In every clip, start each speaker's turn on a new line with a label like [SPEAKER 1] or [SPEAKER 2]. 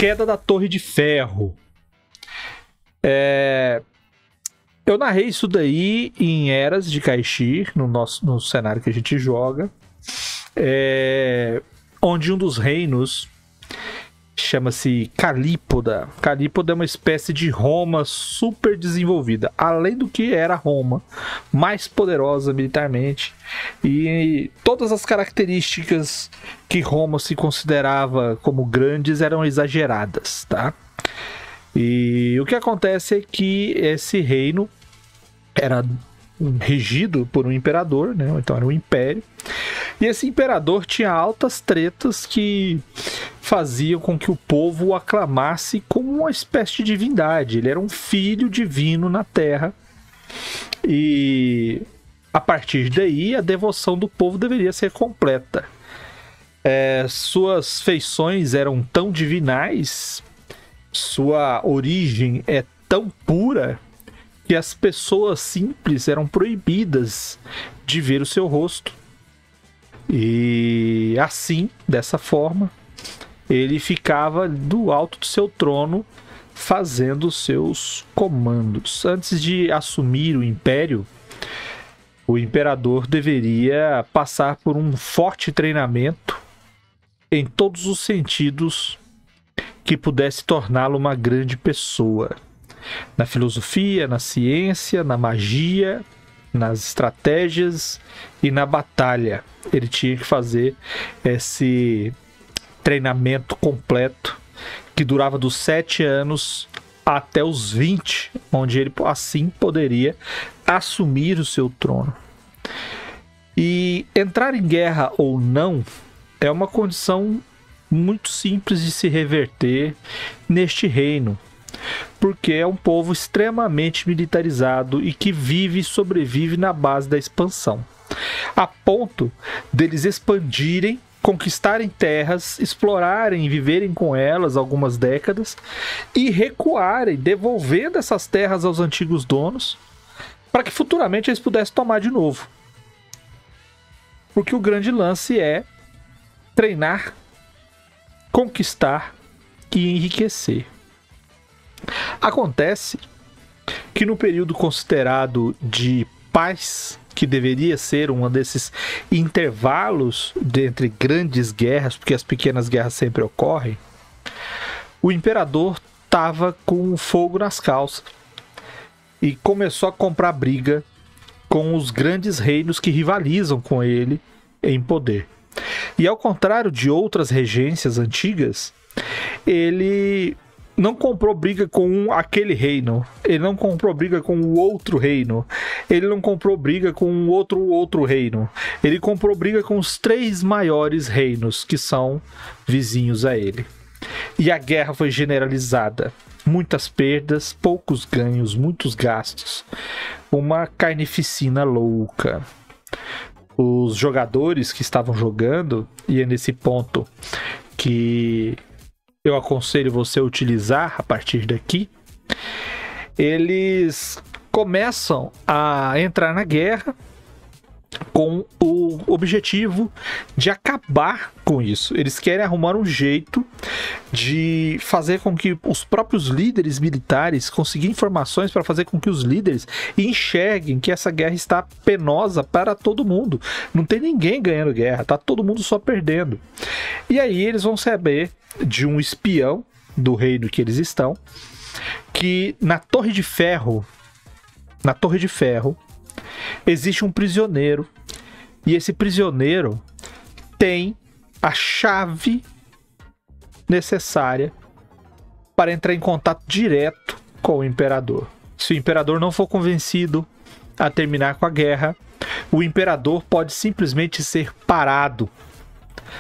[SPEAKER 1] queda da Torre de Ferro. Eu narrei isso daí em Eras de Caixir, no cenário que a gente joga, onde um dos reinos chama-se Calípoda. Calípoda é uma espécie de Roma super desenvolvida, além do que era Roma, mais poderosa militarmente, e todas as características que Roma se considerava como grandes eram exageradas, tá? E o que acontece é que esse reino era regido por um imperador, né? Então era um império. E esse imperador tinha altas tretas que faziam com que o povo o aclamasse como uma espécie de divindade. Ele era um filho divino na Terra. E a partir daí a devoção do povo deveria ser completa. Suas feições eram tão divinais, sua origem é tão pura, que as pessoas simples eram proibidas de ver o seu rosto. E assim, dessa forma, ele ficava do alto do seu trono fazendo os seus comandos. Antes de assumir o império, o imperador deveria passar por um forte treinamento em todos os sentidos que pudesse torná-lo uma grande pessoa. Na filosofia, na ciência, na magia, nas estratégias e na batalha. Ele tinha que fazer esse treinamento completo que durava dos 7 anos até os 20, onde ele assim poderia assumir o seu trono. E entrar em guerra ou não é uma condição muito simples de se reverter neste reino, porque é um povo extremamente militarizado e que vive e sobrevive na base da expansão, a ponto deles expandirem, conquistarem terras, explorarem e viverem com elas algumas décadas e recuarem, devolvendo essas terras aos antigos donos, para que futuramente eles pudessem tomar de novo. Porque o grande lance é treinar, conquistar e enriquecer. Acontece que no período considerado de paz, que deveria ser um desses intervalos entre grandes guerras, porque as pequenas guerras sempre ocorrem, o imperador estava com fogo nas calças e começou a comprar briga com os grandes reinos que rivalizam com ele em poder. E ao contrário de outras regências antigas, ele não comprou briga com aquele reino, ele não comprou briga com o outro reino, ele não comprou briga com outro reino, ele comprou briga com os 3 maiores reinos que são vizinhos a ele. E a guerra foi generalizada, muitas perdas, poucos ganhos, muitos gastos, uma carnificina louca. Os jogadores que estavam jogando, e é nesse ponto que eu aconselho você a utilizar a partir daqui, eles começam a entrar na guerra com o objetivo de acabar com isso. Eles querem arrumar um jeito de fazer com que os próprios líderes militares consigam informações para fazer com que os líderes enxerguem que essa guerra está penosa para todo mundo. Não tem ninguém ganhando guerra, tá todo mundo só perdendo. E aí eles vão saber de um espião do reino que eles estão, que na Torre de Ferro existe um prisioneiro, e esse prisioneiro tem a chave necessária para entrar em contato direto com o imperador. Se o imperador não for convencido a terminar com a guerra, o imperador pode simplesmente ser parado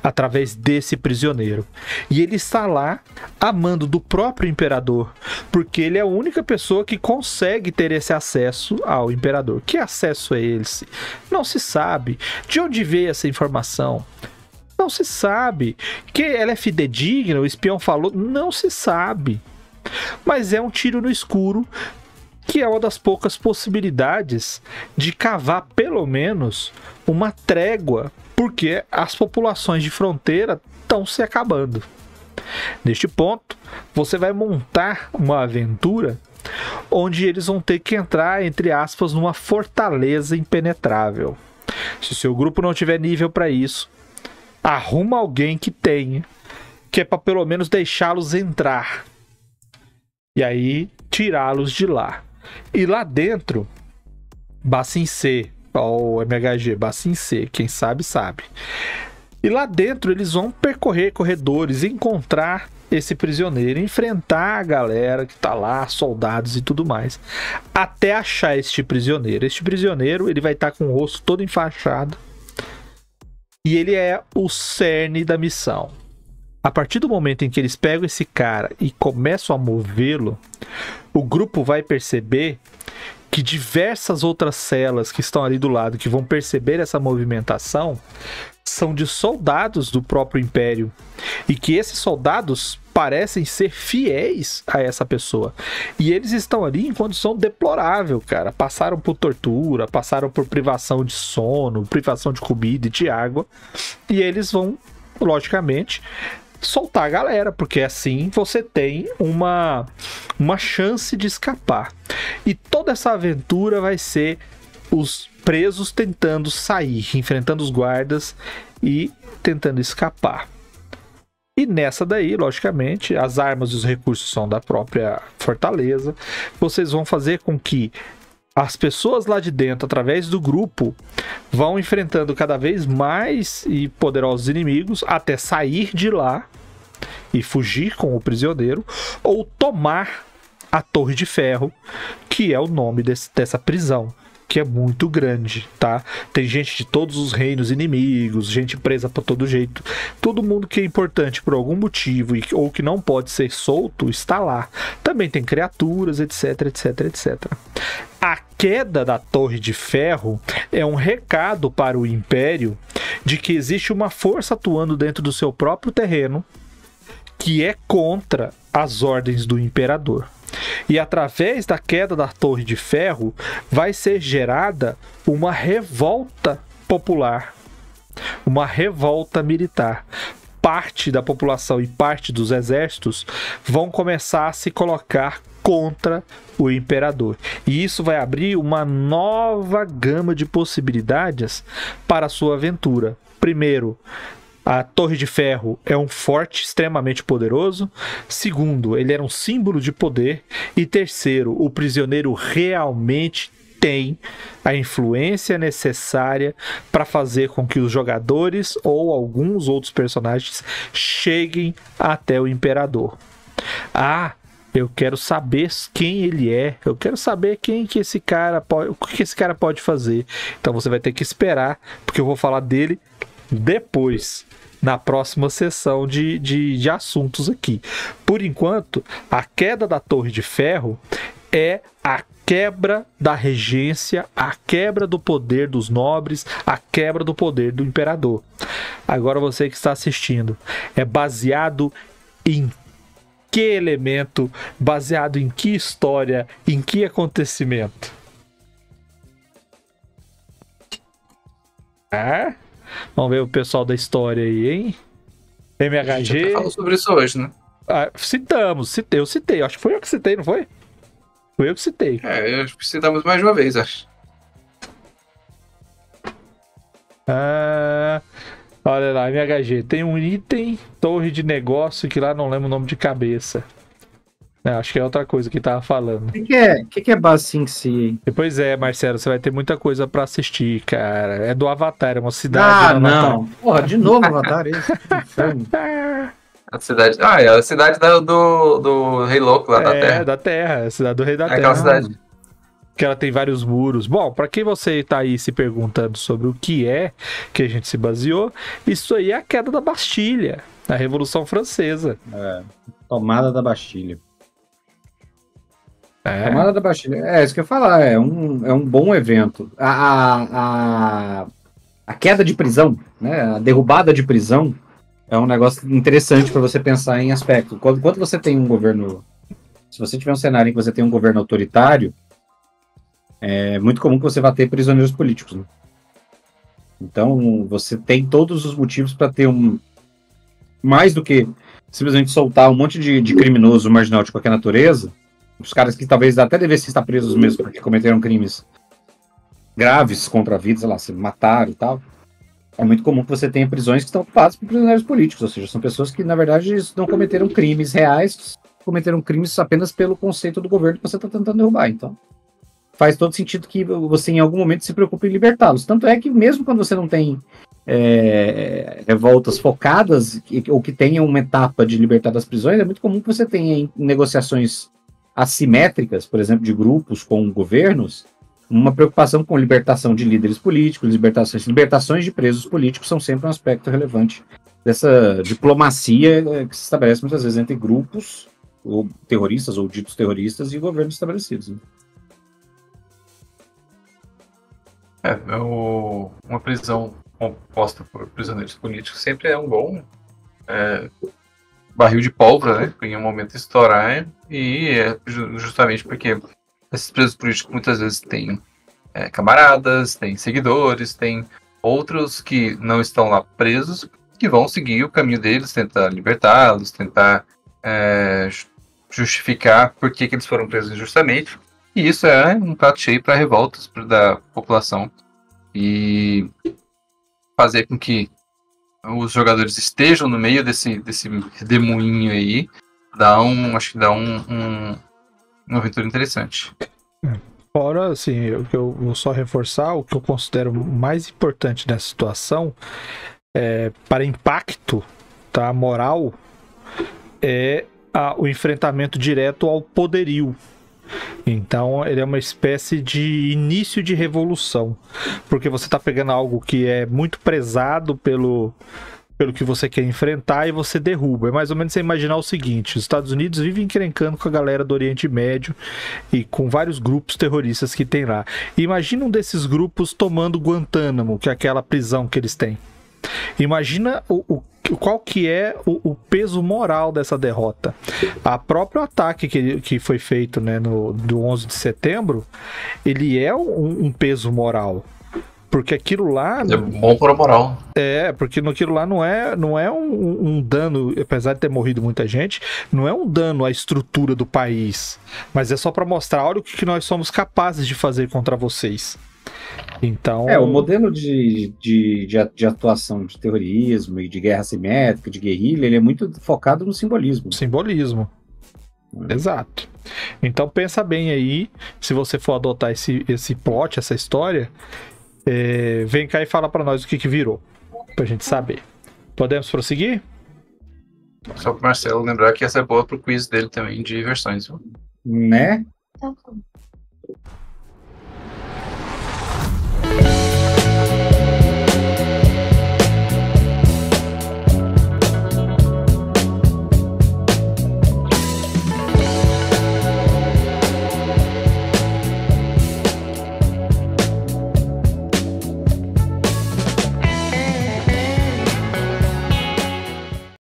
[SPEAKER 1] através desse prisioneiro. E ele está lá a mando do próprio imperador, porque ele é a única pessoa que consegue ter esse acesso ao imperador. Que acesso é esse? Não se sabe. De onde veio essa informação? Não se sabe. Que ela é fidedigna, o espião falou? Não se sabe. Mas é um tiro no escuro, que é uma das poucas possibilidades de cavar pelo menos uma trégua, porque as populações de fronteira estão se acabando. Neste ponto, você vai montar uma aventura onde eles vão ter que entrar, entre aspas, numa fortaleza impenetrável. Se seu grupo não tiver nível para isso, arruma alguém que tenha, que é para pelo menos deixá-los entrar. E aí, tirá-los de lá. E lá dentro, Bassin C, ou MHG, Bassin C, quem sabe, sabe. E lá dentro eles vão percorrer corredores, encontrar esse prisioneiro, enfrentar a galera que tá lá, soldados e tudo mais, até achar este prisioneiro. Este prisioneiro, ele vai estar com o rosto todo enfaixado e ele é o cerne da missão. A partir do momento em que eles pegam esse cara e começam a movê-lo, o grupo vai perceber que diversas outras celas que estão ali do lado, que vão perceber essa movimentação, são de soldados do próprio Império. E que esses soldados parecem ser fiéis a essa pessoa. E eles estão ali em condição deplorável, cara. Passaram por tortura, passaram por privação de sono, privação de comida e de água. E eles vão, logicamente, soltar a galera, porque assim você tem uma chance de escapar. E toda essa aventura vai ser os presos tentando sair, enfrentando os guardas e tentando escapar. E nessa daí, logicamente, as armas e os recursos são da própria fortaleza. Vocês vão fazer com que as pessoas lá de dentro, através do grupo, vão enfrentando cada vez mais e poderosos inimigos até sair de lá e fugir com o prisioneiro ou tomar a Torre de Ferro, que é o nome dessa prisão, que é muito grande, tá? Tem gente de todos os reinos inimigos, gente presa por todo jeito. Todo mundo que é importante por algum motivo ou que não pode ser solto está lá. Também tem criaturas, etc, etc, etc. A queda da Torre de Ferro é um recado para o Império de que existe uma força atuando dentro do seu próprio terreno que é contra as ordens do Imperador. E através da queda da Torre de Ferro vai ser gerada uma revolta popular, uma revolta militar. Parte da população e parte dos exércitos vão começar a se colocar contra o Imperador. E isso vai abrir uma nova gama de possibilidades para a sua aventura. Primeiro, a Torre de Ferro é um forte extremamente poderoso. Segundo, ele era um símbolo de poder. E terceiro, o prisioneiro realmente tem a influência necessária para fazer com que os jogadores ou alguns outros personagens cheguem até o Imperador. Eu quero saber quem ele é. Eu quero saber quem que esse cara pode, o que esse cara pode fazer. Então você vai ter que esperar, porque eu vou falar dele depois, na próxima sessão de assuntos aqui. Por enquanto, a queda da Torre de Ferro é a quebra da regência, a quebra do poder dos nobres, a quebra do poder do imperador. Agora você que está assistindo, é baseado em que elemento, baseado em que história, em que acontecimento? Vamos ver o pessoal da história aí, hein? MHG.
[SPEAKER 2] A gente falou sobre isso hoje, né?
[SPEAKER 1] Eu citei. Acho que foi eu que citei, não foi? Foi eu que citei.
[SPEAKER 2] Eu acho que citamos mais de uma vez, acho.
[SPEAKER 1] Olha lá, MHG. Tem um item, torre de negócio, que lá não lembro o nome de cabeça. Acho que é outra coisa que tava falando.
[SPEAKER 3] O que é Bassin C?
[SPEAKER 1] Pois é, Marcelo, você vai ter muita coisa pra assistir, cara. É do Avatar, é uma cidade do Avatar.
[SPEAKER 3] Não. Porra, de novo Avatar, esse inferno.
[SPEAKER 2] A cidade... é a cidade do Rei Louco lá da Terra.
[SPEAKER 1] É, da Terra, é a cidade do Rei da Terra.
[SPEAKER 2] Aquela cidade.
[SPEAKER 1] Que ela tem vários muros. Bom, pra quem você tá aí se perguntando sobre o que é que a gente se baseou, isso aí é a queda da Bastilha, a Revolução Francesa.
[SPEAKER 3] Tomada da Bastilha. Tomada da Bastilha. É isso que eu ia falar. É um bom evento. A queda de prisão, né? A derrubada de prisão é um negócio interessante para você pensar em aspecto. Quando você tem um governo... Se você tiver um cenário em que você tem um governo autoritário, é muito comum que você vá ter prisioneiros políticos, né? Então, você tem todos os motivos para ter mais do que simplesmente soltar um monte de criminoso marginal de qualquer natureza, os caras que talvez até devessem estar presos mesmo porque cometeram crimes graves contra a vida, sei lá, se mataram e tal, é muito comum que você tenha prisões que estão ocupadas por prisioneiros políticos, ou seja, são pessoas que, na verdade, não cometeram crimes reais, cometeram crimes apenas pelo conceito do governo que você está tentando derrubar. Então, faz todo sentido que você, em algum momento, se preocupe em libertá-los. Tanto é que, mesmo quando você não tem revoltas focadas, ou que tenha uma etapa de libertar das prisões, é muito comum que você tenha negociações assimétricas, por exemplo, de grupos com governos, uma preocupação com libertação de líderes políticos, libertações de presos políticos são sempre um aspecto relevante dessa diplomacia que se estabelece muitas vezes entre grupos ou terroristas ou ditos terroristas e governos estabelecidos. Né?
[SPEAKER 2] Uma prisão composta por prisioneiros políticos sempre é um bom barril de pólvora, né? Em um momento estourar, e justamente porque esses presos políticos muitas vezes têm camaradas, têm seguidores, têm outros que não estão lá presos, que vão seguir o caminho deles, tentar libertá-los, tentar justificar por que eles foram presos injustamente. E isso é um prato cheio para revoltas da população. E fazer com que os jogadores estejam no meio desse redemoinho aí, acho que dá uma aventura interessante.
[SPEAKER 1] Fora, assim, eu vou só reforçar o que eu considero mais importante nessa situação, para impacto, tá, moral, é o enfrentamento direto ao poderio. Então ele é uma espécie de início de revolução, porque você está pegando algo que é muito prezado pelo que você quer enfrentar e você derruba. É mais ou menos você imaginar o seguinte: os Estados Unidos vivem encrencando com a galera do Oriente Médio e com vários grupos terroristas que tem lá. E imagina um desses grupos tomando Guantánamo, que é aquela prisão que eles têm. Imagina qual que é o peso moral dessa derrota. A próprio ataque que foi feito, né, do 11 de setembro, ele é um peso moral. Porque aquilo lá...
[SPEAKER 2] É bom para a moral.
[SPEAKER 1] Porque aquilo lá não é um dano, apesar de ter morrido muita gente, não é um dano à estrutura do país. Mas é só para mostrar, olha o que nós somos capazes de fazer contra vocês. Então...
[SPEAKER 3] o modelo de atuação de terrorismo e de guerra assimétrica, de guerrilha, ele é muito focado no simbolismo.
[SPEAKER 1] Simbolismo. Exato. Então pensa bem aí, se você for adotar esse plot, essa história, vem cá e fala pra nós o que virou, pra gente saber. Podemos prosseguir?
[SPEAKER 2] Só pro Marcelo lembrar que essa é boa pro quiz dele também, de versões.
[SPEAKER 3] Né?